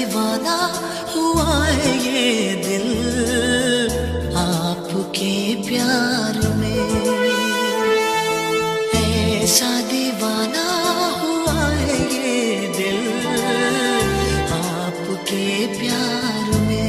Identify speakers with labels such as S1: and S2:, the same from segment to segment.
S1: दीवाना हुआ है ये दिल आपके प्यार में, ऐसा दीवाना हुआ है ये दिल आपके प्यार में।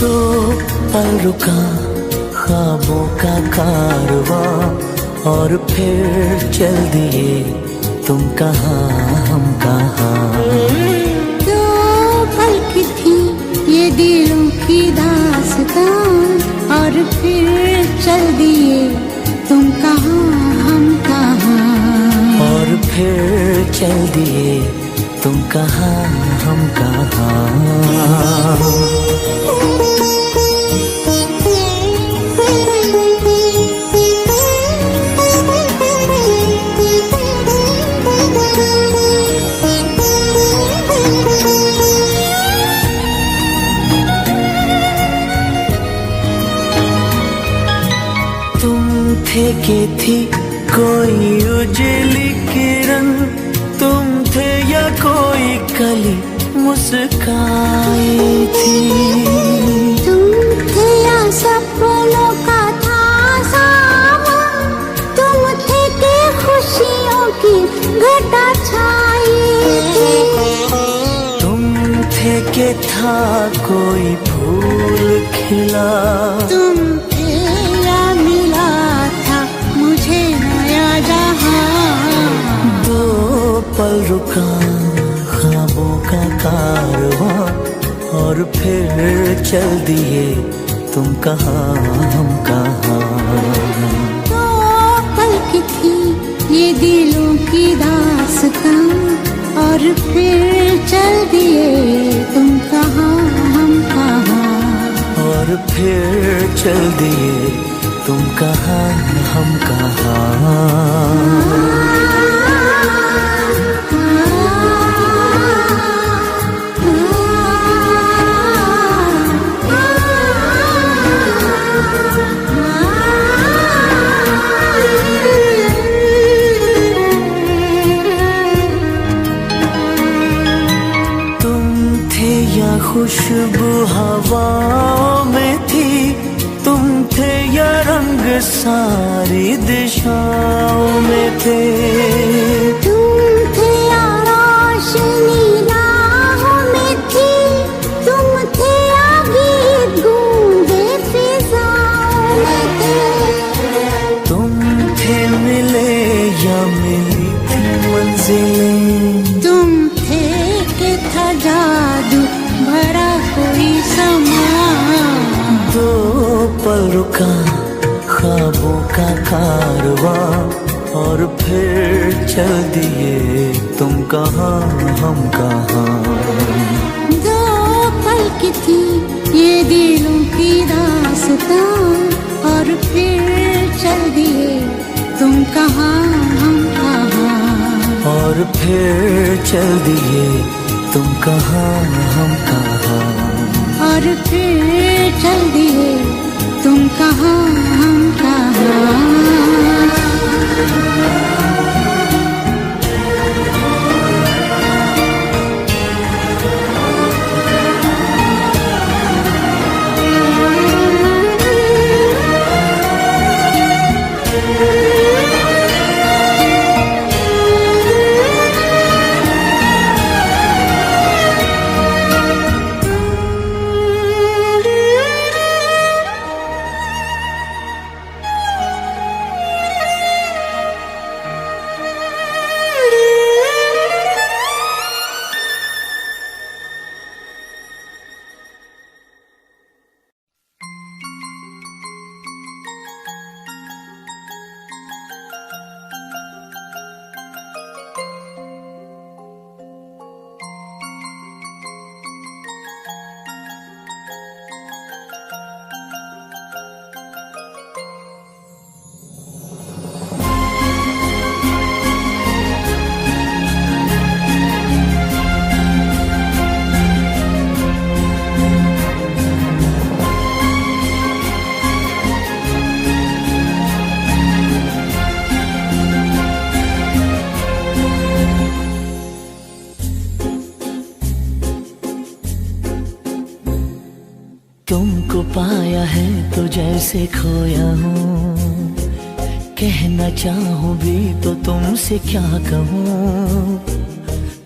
S1: तो पल रुका ख्वाबों का कारवां और फिर चल दिए तुम कहाँ हम कहाँ।
S2: दो पल की थी ये दिलों की दास्तां और फिर चल दिए तुम कहाँ हम कहाँ।
S1: और फिर चल दिए तुम कहाँ हम कहाँ। थे कि थी कोई उजली किरण, तुम थे या कोई कली मुस्काई थी।
S2: तुम थे या सपनों का था सावन, तुम थे कि खुशियों की घटा छाई थी।
S1: तुम थे कि था कोई फूल खिला,
S2: तुम थे या मिला मुझे नया जहां।
S1: दो पल रुका ख्वाबों का कारवां और फिर चल दिए तुम कहाँ हम कहाँ।
S2: दो पल की थी ये दिलों की दास्तां और फिर चल दिए तुम कहाँ हम कहाँ।
S1: और फिर चल दिए तुम कहाँ हम कहाँ। तुम थे या खुशबू हवाओं में थी, तुम थे या रंग सारी दिशाओं में थे।
S2: तुम थे या रोशनी राहों में थी, तुम थे या गीत गूंजे फिजाओं में थे।
S1: तुम थे मिले या मिली थी मंजिलें,
S2: तुम थे कि था जादू भरा कोई समा।
S1: दो पल रुका ख्वाबों का कारवां और फिर चल दिए तुम कहाँ हम कहाँ।
S2: दो पल की थी ये दिलों की दास्तां और फिर चल दिए तुम कहाँ हम कहाँ।
S1: और फिर चल दिए तुम कहाँ हम कहाँ।
S2: और फिर चल दिए तुम कहाँ हम कहाँ।
S1: तुमको पाया है तो जैसे खोया हूँ, कहना चाहूँ भी तो तुमसे क्या कहूँ।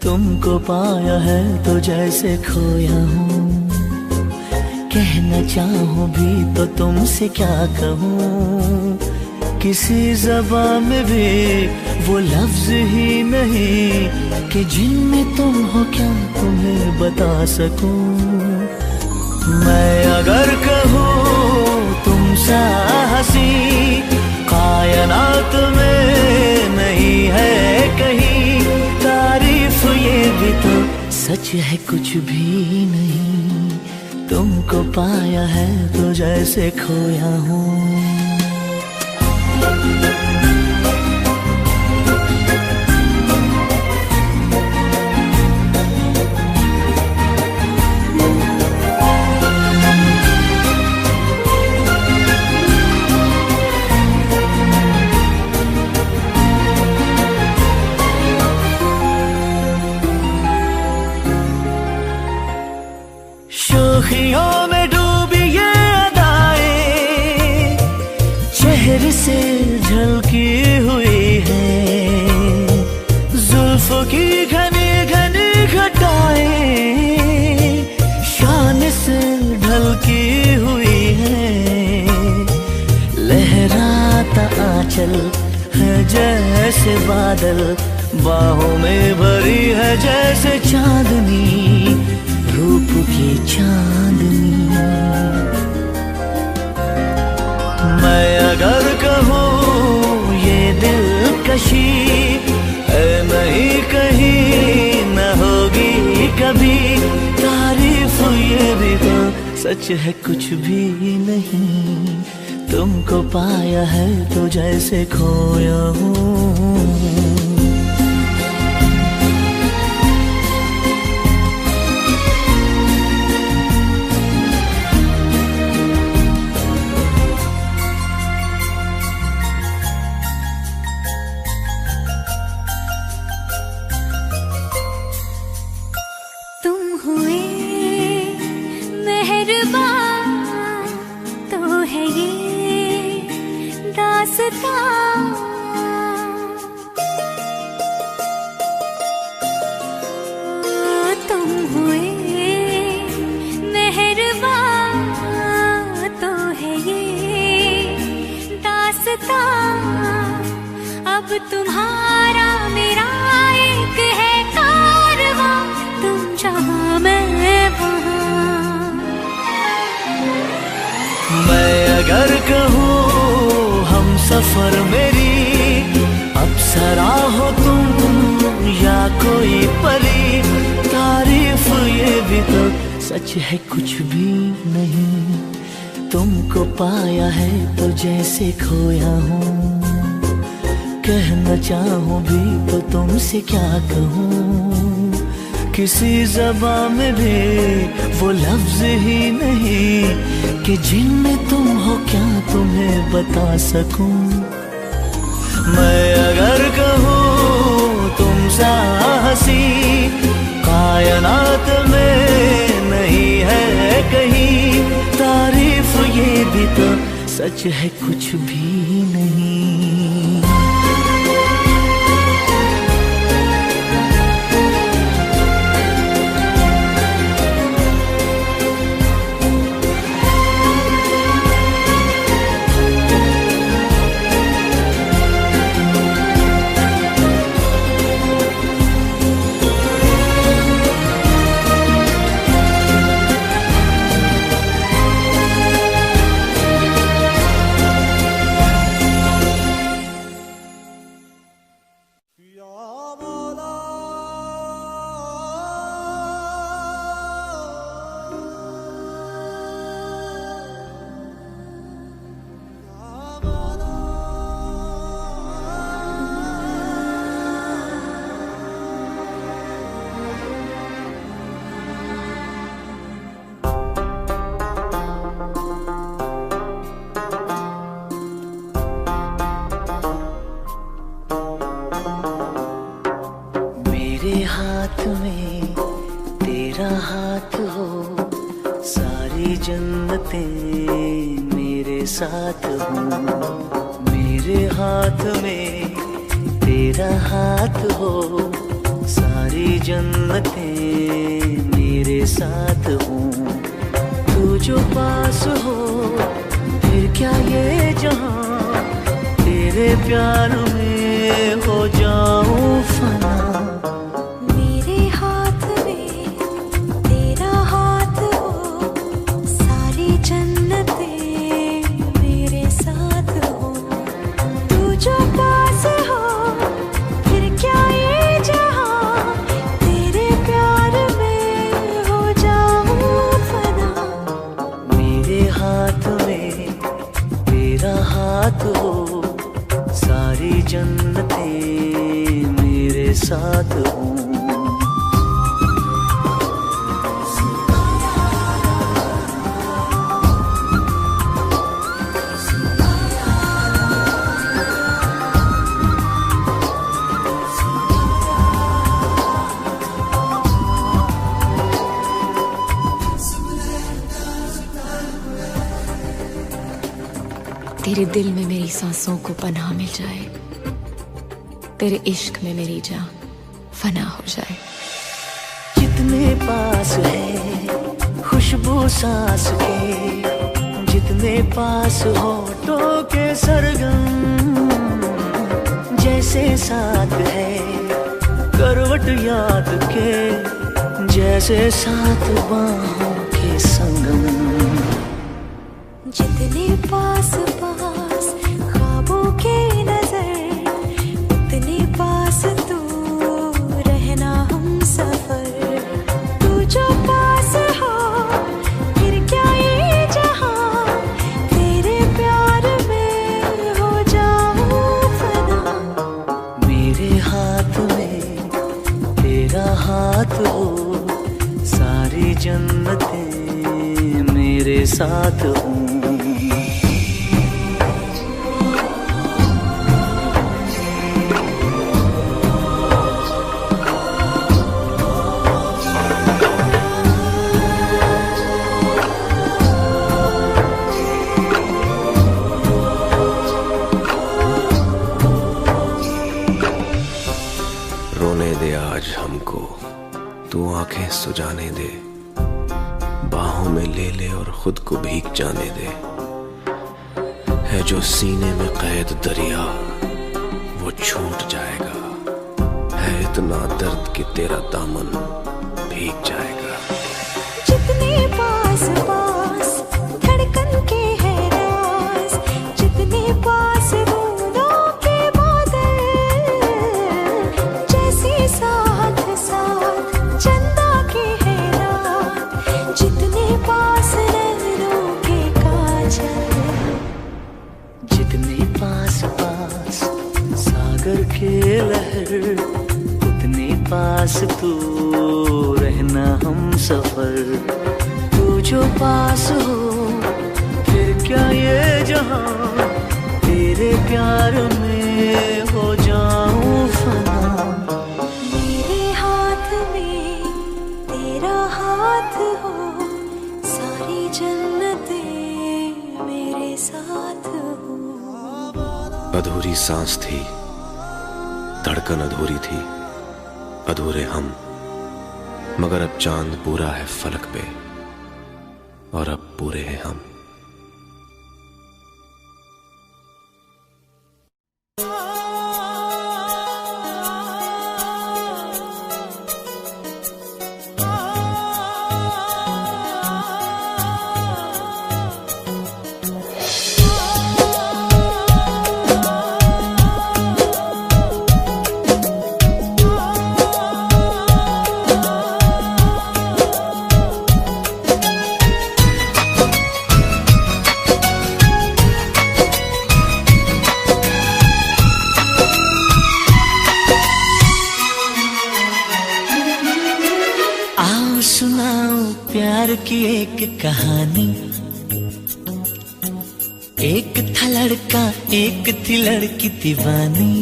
S1: तुमको पाया है तो जैसे खोया हूँ, कहना चाहूँ भी तो तुमसे क्या कहूँ, किसी ज़बान में भी वो लफ्ज़ ही नहीं कि जिनमें तुम हो क्या तुम्हें बता सकूँ। मैं अगर कहूँ तुम सा हंसी कायनात में नहीं है कहीं, तारीफ ये भी तो सच है कुछ भी नहीं, तुमको पाया है तो जैसे खोया हूँ। शोखियों में डूबी ये अदाएं चेहरे से झलकी हुई है, जुल्फों की घनी घनी घटाएं शान से ढलकी हुई है, लहराता आंचल है जैसे बादल, बाहों में भरी है जैसे चांदनी, रूप की चांदनी। मैं अगर कहूँ ये दिलकशी है नहीं कहीं न होगी कभी, तारीफ ये भी तो सच है कुछ भी नहीं, तुमको पाया है तो जैसे खोया हूँ।
S2: तुम हुए मेहरबान तो है ये दास्तां, अब तुम्हारा मेरा एक है कारवां, तुम जहाँ मैं वहाँ।
S1: मैं अगर कहूँ हम सफर मेरी अप्सरा हो तुम या कोई परी, तारीफ ये भी तो सच है कुछ भी नहीं, तुमको पाया है तो जैसे खोया हूँ। कहना चाहूँ भी तो तुमसे क्या कहूँ, किसी ज़बान में भी वो लफ्ज़ ही नहीं कि जिनमें तुम हो क्या तुम्हें बता सकूँ। मैं अगर कहूँ तुम सा हंसी कायनात में नहीं है कहीं, तारीफ ये भी तो सच है कुछ भी नहीं। मेरे हाथ में तेरा हाथ हो, सारी जन्नतें मेरे साथ हो। मेरे हाथ में तेरा हाथ हो, सारी जन्नतें मेरे साथ हो। तू जो पास हो फिर क्या ये जहां, तेरे प्यार में हो जाऊं फना।
S2: मेरे हाथ में तेरा हाथ हो, सारी जन्नतें मेरे साथ हो। तू जो पास हो फिर क्या ये जहां, तेरे प्यार में हो जाऊं फना।
S1: मेरे हाथ में तेरा हाथ हो, सारी जन्नतें मेरे साथ हो।
S3: तेरे दिल में मेरी सांसों को पनाह मिल जाए, तेरे इश्क में मेरी जान फना हो जाए।
S1: जितने पास है खुशबू सांस के, जितने पास होठों के सरगम, जैसे साथ है करवट याद के, जैसे साथ बाहों के संगम।
S2: जितने पास पास ख्वाबों के नजर, उतने पास तू रहना हम सफर। तू जो पास हो फिर क्या ये जहां, तेरे प्यार में हो जाऊं फना।
S1: मेरे हाथ में तेरा हाथ हो, सारी जन्नतें मेरे साथ हो।
S4: रोने दे आज हमको, तू आंखें सुजाने दे, बाहों में ले ले और खुद को भीग जाने दे। है जो सीने में कैद दरिया वो छूट जाएगा, है इतना दर्द कि तेरा दामन भीग जाएगा।
S2: जितने पास पास धड़कन के है राज, जितने पास बूंदों के बादल, जैसे साथ साथ चंदा के है रात, जितने पास नैनों के काजल।
S1: जितने पास पास सागर के लहर, उतने पास तू रहना हम सफर। तू जो पास हो फिर क्या ये जहां, तेरे प्यार में हो जाऊं फना।
S2: मेरे हाथ में तेरा हाथ हो, सारी जन्नतें मेरे साथ हो।
S4: अधूरी सांस थी, धड़कन अधूरी थी, अधूरे हम, मगर अब चांद पूरा है फलक पे और अब पूरे हैं हम।
S1: प्यार की एक कहानी। एक था लड़का एक थी लड़की दीवानी।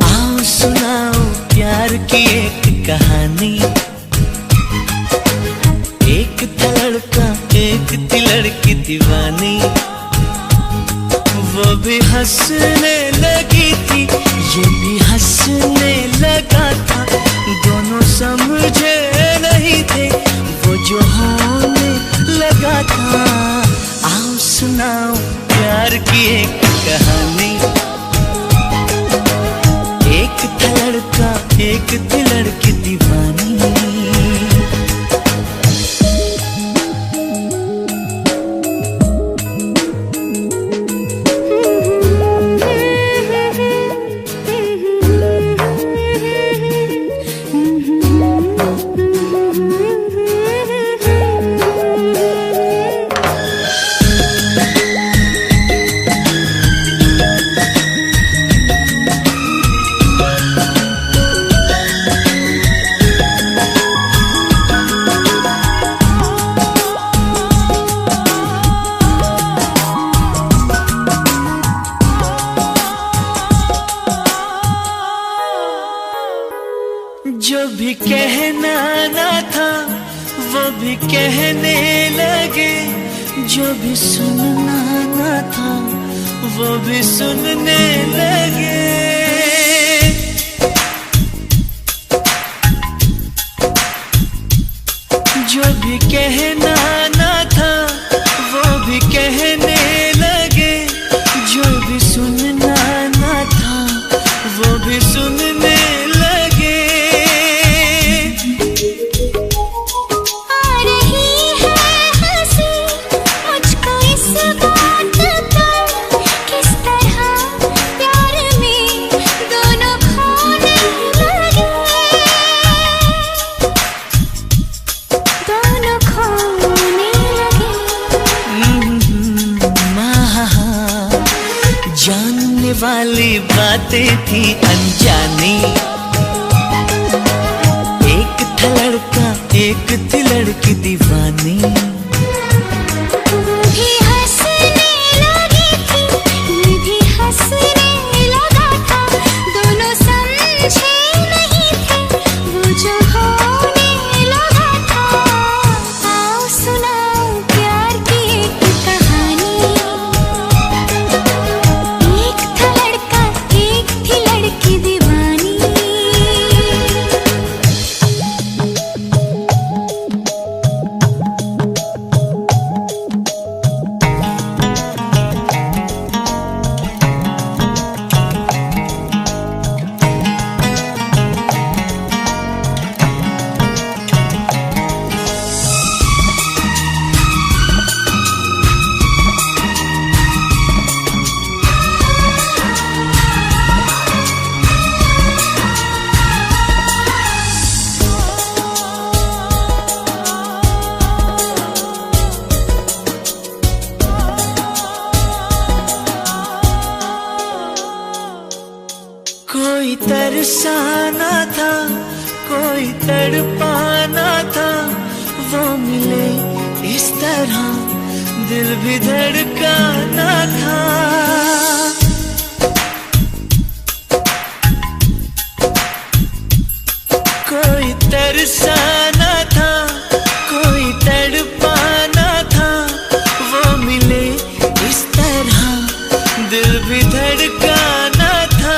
S1: आओ सुनाओ प्यार की एक कहानी। एक था लड़का एक थी लड़की दीवानी। हंसने लगी थी, ये भी हंसने लगा था। दोनों समझे नहीं थे वो जो होने लगा था। आओ सुनाओ प्यार की एक कहानी। एक था लड़का, एक थी लड़की दीवानी। जो भी कहना ना था वो भी कहने लगे, जो भी सुनना ना था वो भी सुनने लगे। जो भी कहना ना था वो भी कहने लगे, जो भी सुनना ना था वो भी सुनने लगे। जानने वाली बातें थी अनजानी। एक था लड़का, एक थी लड़की दीवानी।
S2: भी हंसने लगी थी, ये भी हंसने लगा था। दोनों समझे नहीं थे वो जो होने लगा था। आओ सुनाओ प्यार की एक कहानी। एक था लड़का, एक थी लड़की दीवानी।
S1: कोई तरसाना था, कोई तड़पाना था। वो मिले इस तरह दिल भी धड़काना था। कोई तरसाना था, कोई तड़पाना था। वो मिले इस तरह दिल भी धड़काना था।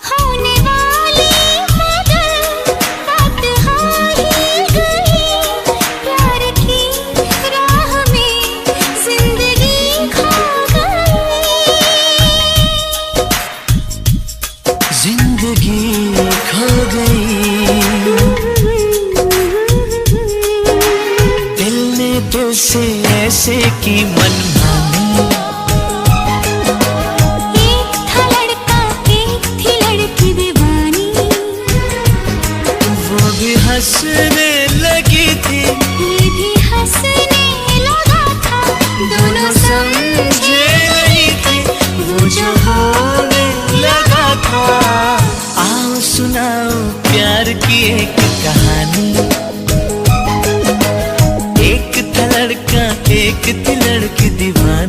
S2: होने वाली मगर बात हो ही गई। प्यार की राह में जिंदगी खो गई।
S1: जिंदगी खो गई। दिल ने दिल से ऐसे की मनमानी।
S2: एक था लड़का, एक थी लड़की दीवानी।
S1: वो भी हंसने लगी थी,
S2: ये भी हंसने लगा था। दोनों समझे
S1: नहीं थी वो जो होने लगा था। आओ सुनाओ प्यार की एक कहानी। एक था लड़का, एक थी लड़की दीवानी।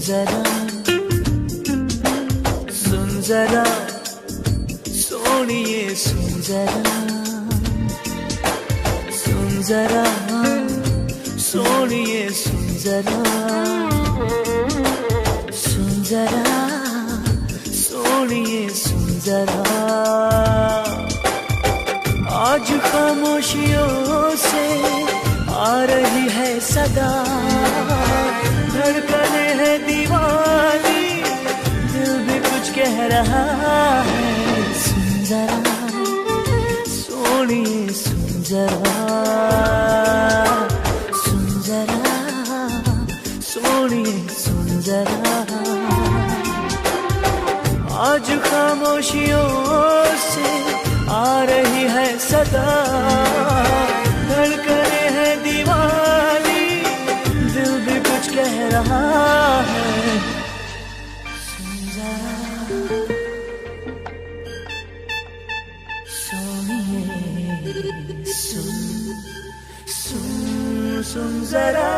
S1: जरा, सुन जरा सोनिए सुन जरा, सुन जरा सोनिए सुन जरा, सुन जरा सोनिए सुन जरा। आज खामोशियों से आ रही है सदा, धड़कने है दीवानी, दिल भी कुछ कह रहा है। सुन जरा सोनिए सुन जरा, सुन जरा सोनिए सुन जरा। आज खामोशियों से आ रही है सदा, धड़कने है दीवानी, दिल भी कुछ कह रहा है। सुन जरा सोनिए सुन, सुन सुन जरा।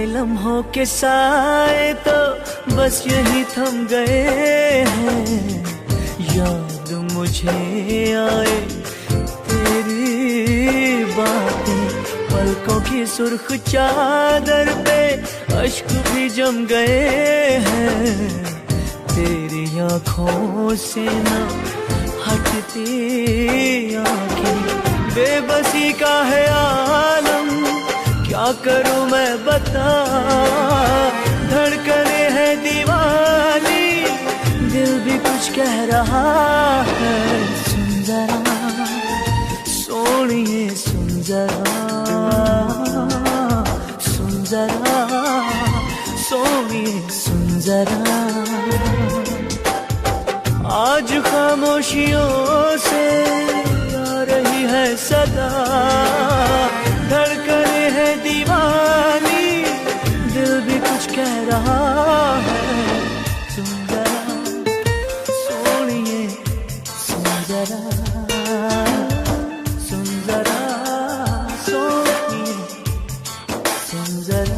S1: लम्हों के साए तो बस यही थम गए हैं, याद मुझे आए तेरी बातें, पलकों की सुर्ख चादर पे अश्क भी जम गए हैं। तेरी आँखों से ना हटती आँखें, बेबसी का है आलम, क्या करूं मैं बता। धड़कने है दीवानी, दिल भी कुछ कह रहा है। सुन जरा सोनिए सुन जरा, सुन जरा सोनिए सुन जरा। आज खामोशियों से आ रही है सदा, धड़कने है दीवानी, दिल भी कुछ कह रहा है। सुन जरा सोनिए सुन जरा, सुन जरा सोनिए सुन जरा।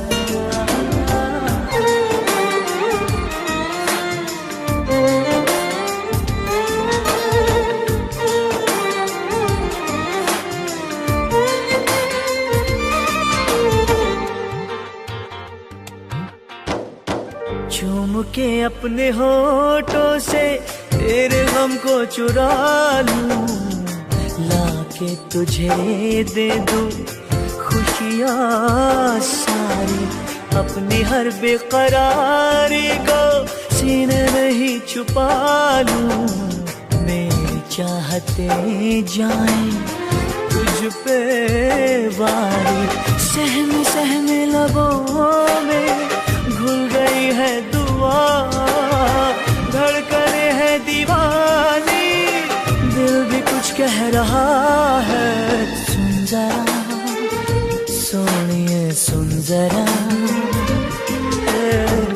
S1: चूम के अपने होठों से तेरे गम को चुरा लूं, लाके तुझे दे दूं खुशियाँ सारी, अपनी हर बेकरारी को सीने में ही छुपा लूं। मेरी चाहते जाएं तुझ पे वारी, सहमे सहमे लबों में घुल गई है दुआ। धड़कने है दीवानी, दिल भी कुछ कह रहा है। सुन जरा सोनिए सुन जरा,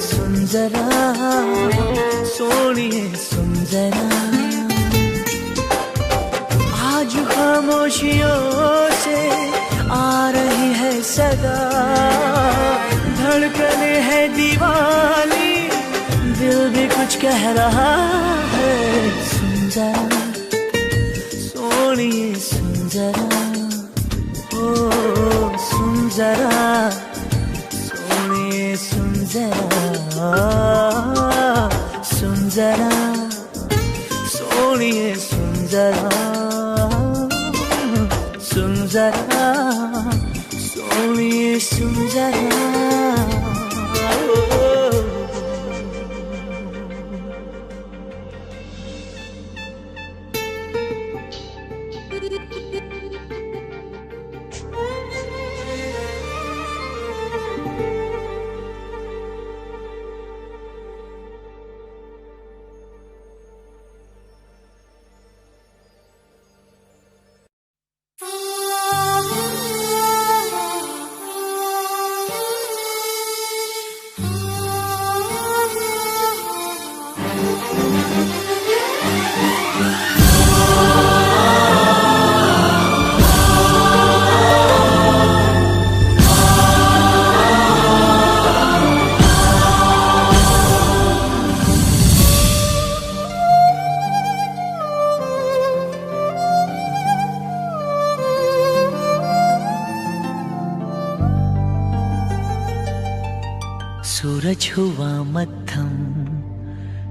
S1: सुन जरा सोनिए सुन जरा। आज खामोशियों से आ रही है सदा, धड़कने है दीवानी, दिल भी कुछ कह रहा है। सुन जरा सोनिए सुन जरा, ओ सुन जरा सोनिए सुन जरा, सुन जरा सोनिए सुन जरा, सुन जरा सोनिए सुन जरा। हुआ मत्थम,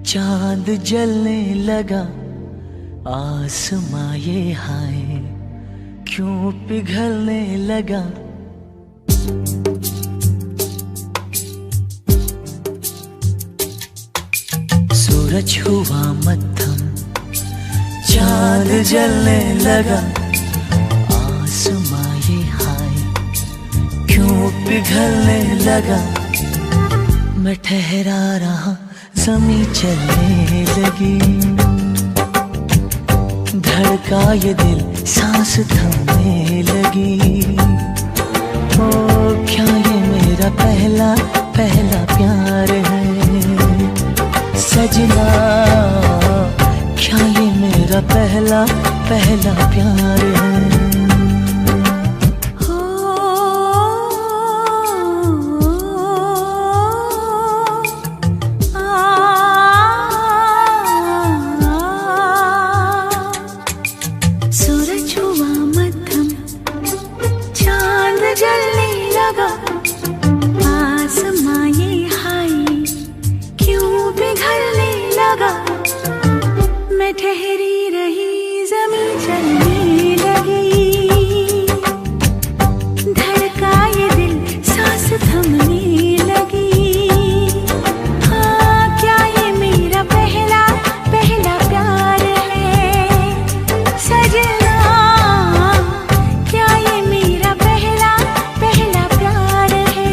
S1: चांद जलने लगा, आसमां ये हाय क्यों पिघलने लगा। सूरज हुआ मत्थम, चांद जलने लगा, आसमां ये हाय क्यों पिघलने लगा। मैं ठहरा रहा, ज़मीं चलने लगी, धड़का ये दिल, सांस थमने लगी। ओ क्या ये मेरा पहला पहला प्यार है सजना, क्या ये मेरा पहला पहला प्यार है।
S2: ठहरी रही, ज़मीं चलने लगी, धड़का ये दिल, सांस थमने लगी। हाँ क्या ये मेरा पहला पहला प्यार है सजना, क्या ये मेरा पहला पहला प्यार है।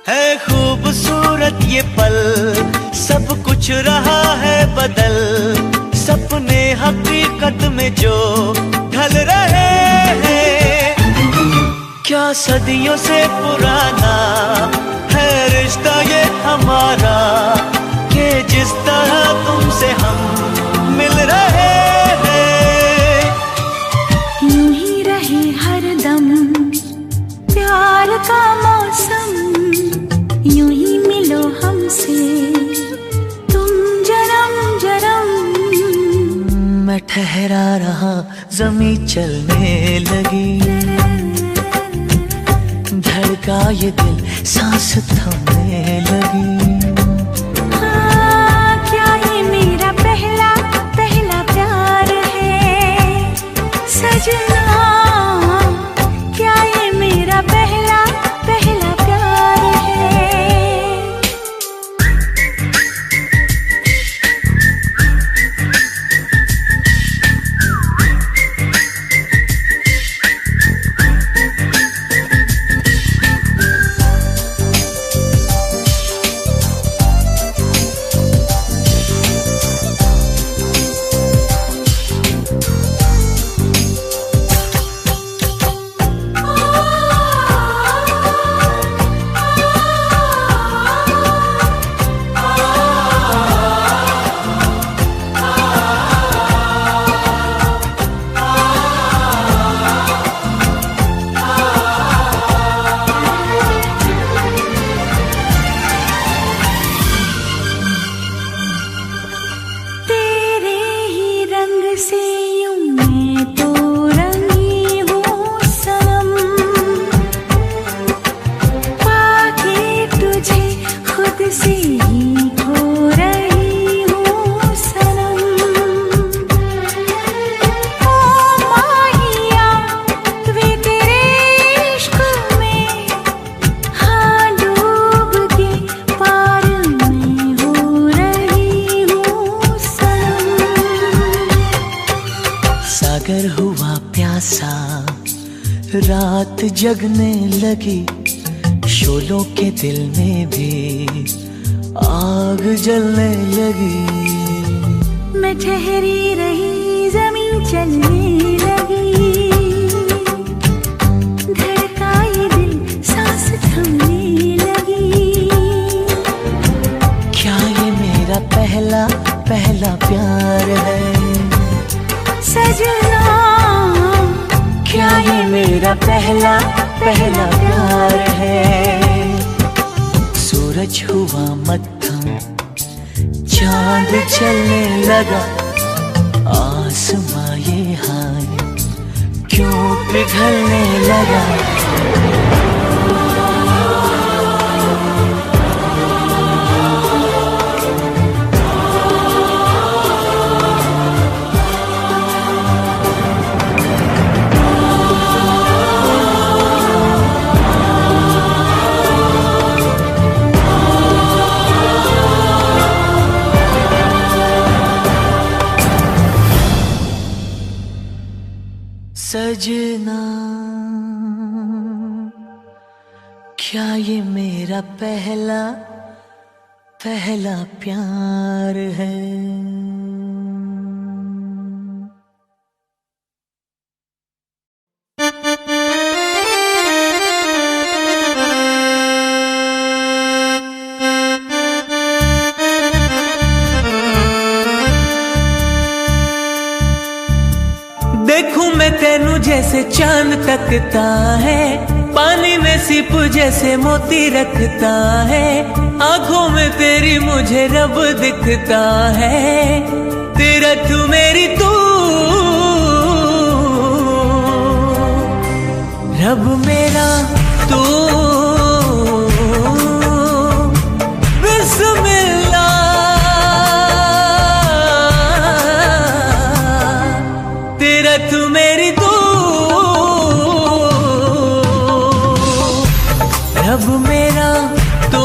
S1: है खूबसूरत ये पल, सब कुछ रहा है बदल, सपने हकीकत में जो ढल रहे हैं। क्या सदियों से पुराना है रिश्ता ये हमारा, कि जिस तरह तुमसे हम मिल रहे हैं।
S2: यूं ही रहे हरदम प्यार का मौसम, यूं ही मिलो हमसे तुम जन्म जन्म।
S1: मैं ठहरा रहा, ज़मीं चलने लगी, धड़का ये दिल, सांस थमने लगी।
S2: हाँ क्या ये मेरा पहला पहला प्यार है सजना, क्या ये मेरा पहला पहला प्यार है।
S1: हुआ प्यासा, रात जगने लगी, शोलों के दिल में भी आग जलने लगी।
S2: मैं ठहरी रही, जमीन चलने लगी, धड़का ये दिल सांस थमने लगी।
S1: क्या ये मेरा पहला पहला प्यार है
S2: सजना?
S1: क्या ये मेरा पहला पहला प्यार है? सूरज हुआ मत्थम, चांद चलने लगा, आसमां ये हाय क्यों पिघलने लगा। सजना, क्या ये मेरा पहला पहला प्यार है?
S5: देखूं मैं तेनू जैसे चांद तकता है, पानी में सिप जैसे मोती रखता है, आंखों में तेरी मुझे रब दिखता है, तेरा तू मेरी तू, रब मेरा तू, तू मेरी तू, रब मेरा तू।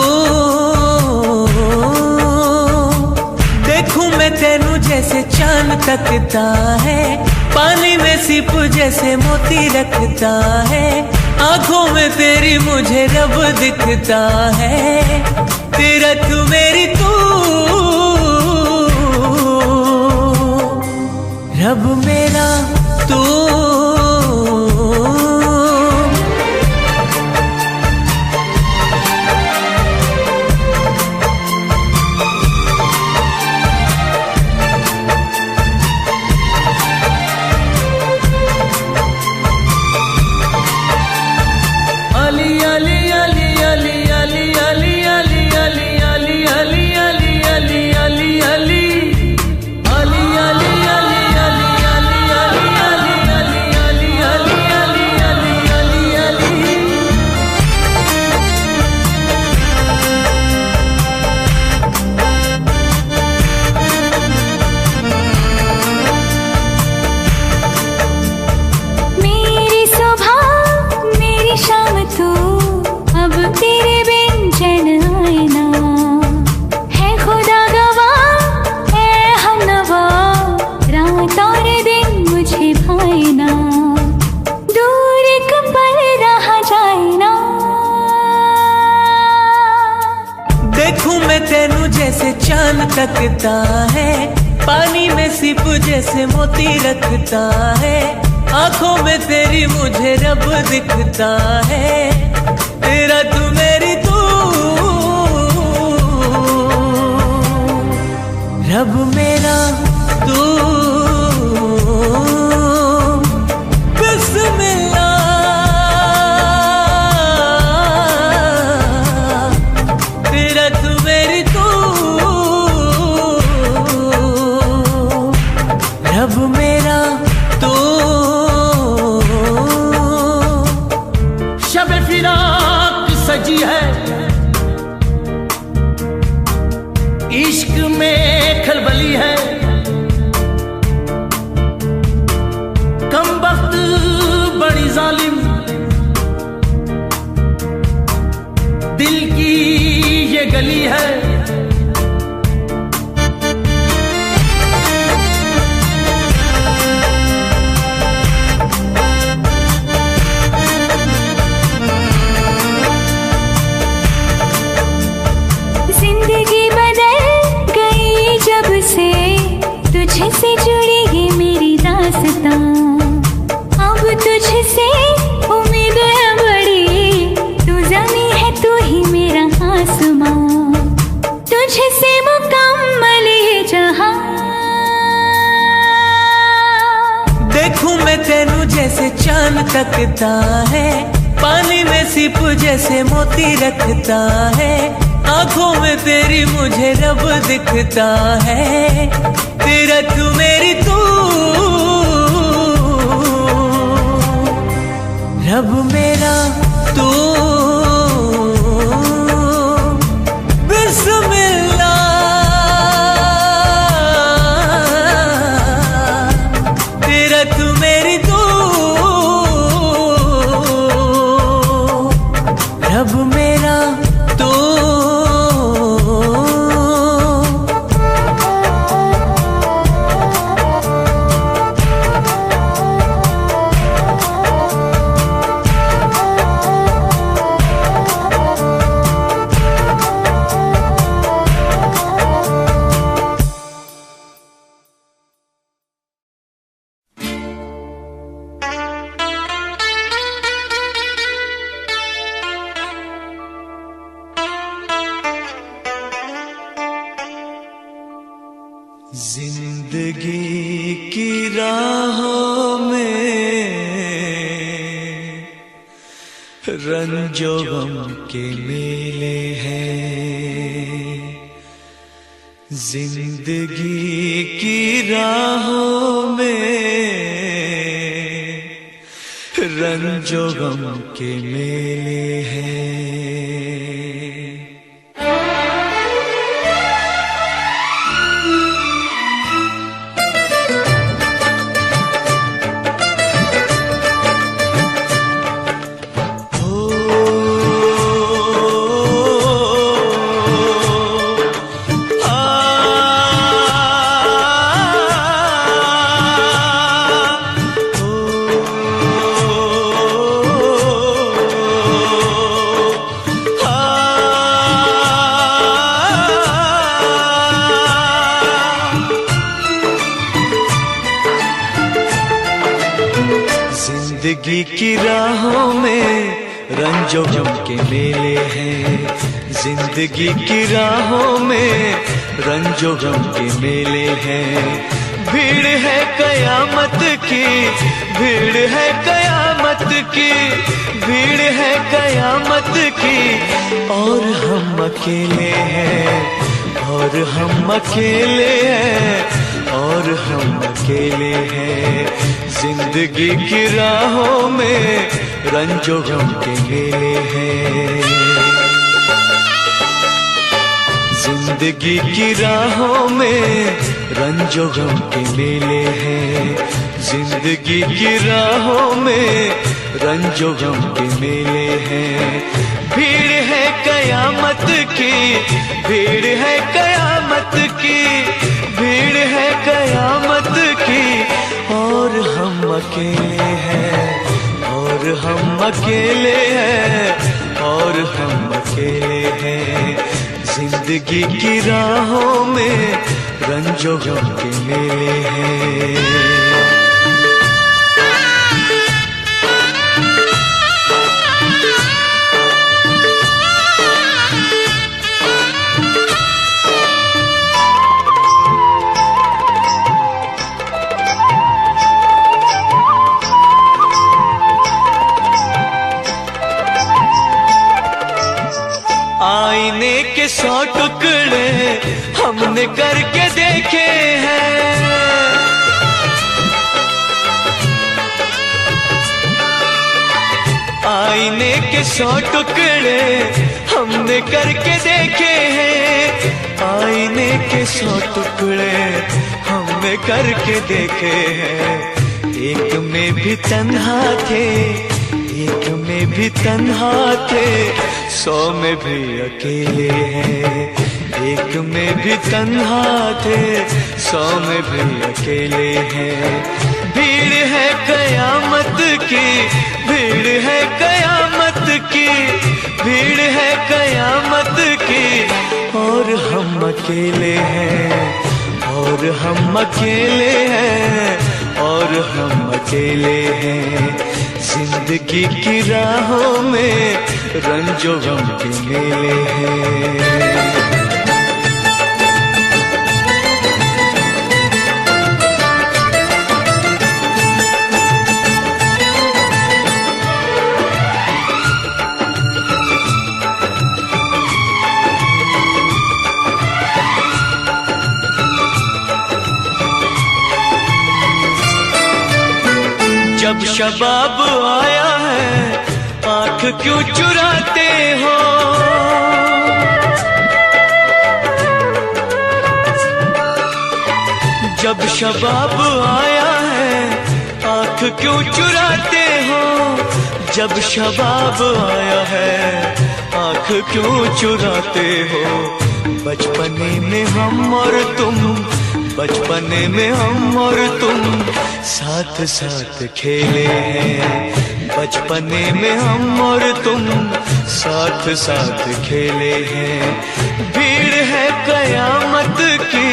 S5: देखूं मैं तेनू जैसे चांद तकता है, पानी में सिप जैसे मोती रखता है, आंखों में तेरी मुझे रब दिखता है, तेरा तू मेरी तू, रब मेरा तू। अली अली अली अली अली अली अली अली अली अली अली अली अली अली तेनू जैसे चांद तकता है, पानी में सिप जैसे मोती रखता है, आंखों में तेरी मुझे रब दिखता है, तेरा तू मेरी तू, रब मेरा तू। रब मेरा तो शब फिराक सजी है, इश्क में खलबली है, कम वक्त बड़ी जालिम दिल की ये गली है, चांद तकता है, पानी में सिप जैसे मोती रखता है, आंखों में तेरी मुझे रब दिखता है। तेरा तू मेरी तू, रब मेरा तू, बिस्मिल्लाह। तेरा तू मेरी तू, रब मेरा तू।
S1: जिंदगी की राहों में रंजो गम के मेले हैं, जिंदगी की राहों में रंजो गम के मेले हैं। जिंदगी की राहों में रंजो गम के मेले हैं, जिंदगी की राहों में रंजो गम के मेले हैं। भीड़ है कयामत की, भीड़ है कयामत की, भीड़ है कयामत की, और हम अकेले हैं, और हम अकेले हैं, और हम अकेले हैं। जिंदगी की राहों में रंजो गम के मेले हैं, जिंदगी की राहों में रंजो गम के मेले हैं, जिंदगी की राहों में रंजो गम के मेले हैं। भीड़ है कयामत की, भीड़ है कयामत की, भीड़ है कयामत की, और हम अकेले हैं, और हम अकेले हैं, और हम अकेले हैं। जिंदगी की राहों में रंजो गम के मेले हैं। आईने के 100 टुकड़े हमने करके देखे हैं, आईने के 100 टुकड़े हमने करके देखे हैं, आईने के 100 टुकड़े हमने करके देखे हैं। एक में भी तन्हा थे, एक में भी तन्हा थे, 100 में भी अकेले हैं। एक में भी तन्हा थे, 100 में भी अकेले हैं। भीड़ है कयामत की, भीड़ है कयामत की, भीड़ है कयामत की, और हम अकेले हैं, और हम अकेले हैं, और हम अकेले हैं। जिंदगी की राहों में रंजो गम के मेले हैं। जब शबाब आया है आंख क्यों चुराते हो। जब शबाब आया है आंख क्यों चुराते हो। जब शबाब आया है आंख क्यों चुराते हो। बचपने में हम और तुम, बचपने में हम और तुम साथ साथ खेले हैं। बचपने में हम और तुम साथ साथ खेले हैं। भीड़ है कयामत की,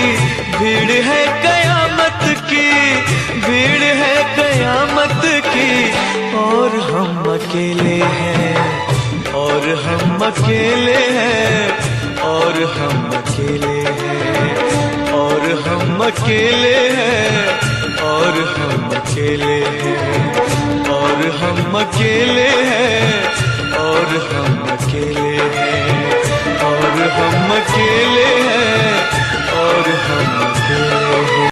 S1: भीड़ है कयामत की, भीड़ है कयामत की, और हम अकेले हैं, और हम अकेले हैं, और हम अकेले हैं, और हम अकेले हैं, और हम अकेले हैं, और हम अकेले हैं, और हम अकेले हैं, और हम अकेले हैं, और हम अकेले हैं।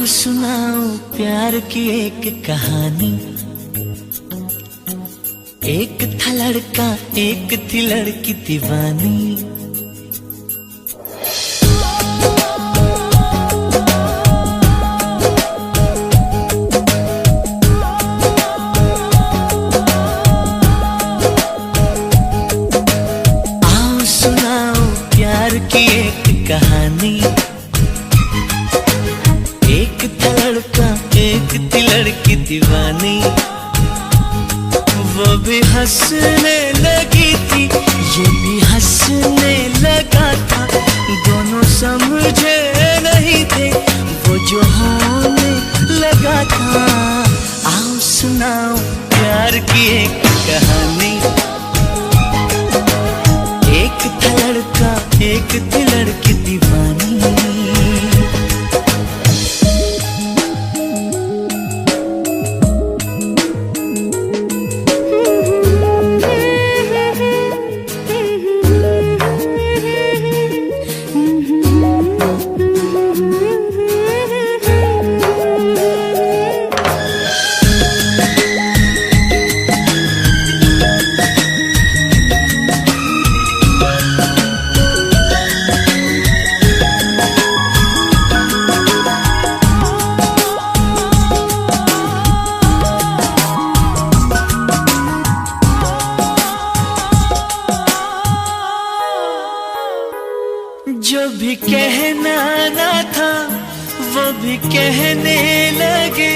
S1: सुनाओ प्यार की एक कहानी। एक था लड़का एक थी लड़की दीवानी। आओ सुनाओ प्यार की एक कहानी। एक था लड़का एक थी लड़की दीवानी। वो भी हंसने लगी थी ये भी हंसने लगा था। दोनों समझे नहीं थे वो जो होने लगा था। आओ सुनाओ प्यार की एक कहानी। एक था लड़का एक थी लड़की दीवानी। जो भी कहना ना था वो भी कहने लगे।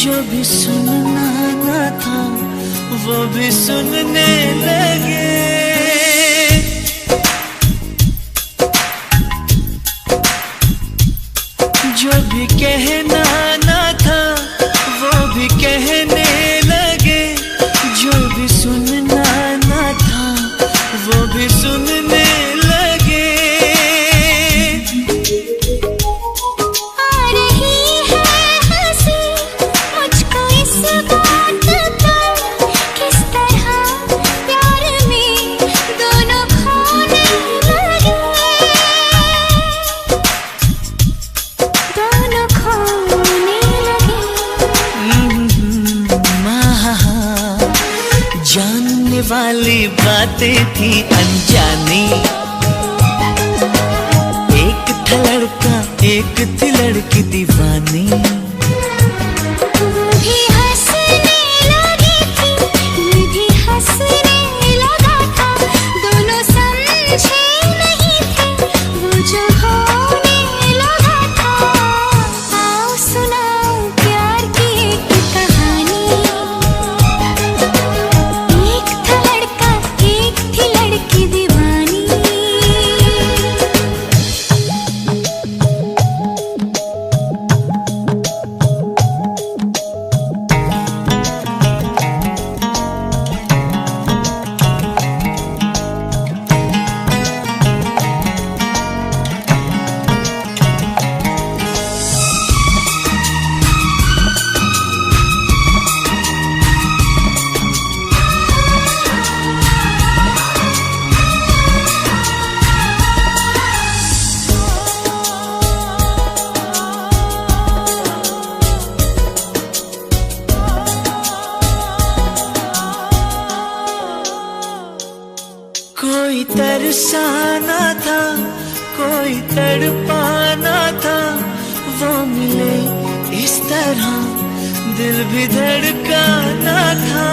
S1: जो भी सुनना ना था वो भी सुनने लगे। जो भी कहना ना था वो भी कहने लगे। जो भी सुनना ना था वो भी सुनने लगे। जानने वाली बातें थी अनजानी। एक था लड़का एक थी लड़की दीवानी।
S2: भी हंसने लगी थी मैं भी हंसने लगा था। दोनों समझे नहीं थे वो जो होने लगा था। आओ सुनाओ प्यार की एक कहानी। एक था
S1: कोई तरसाना था, कोई तड़पाना था, वो मिले इस तरह दिल भी धड़काना था।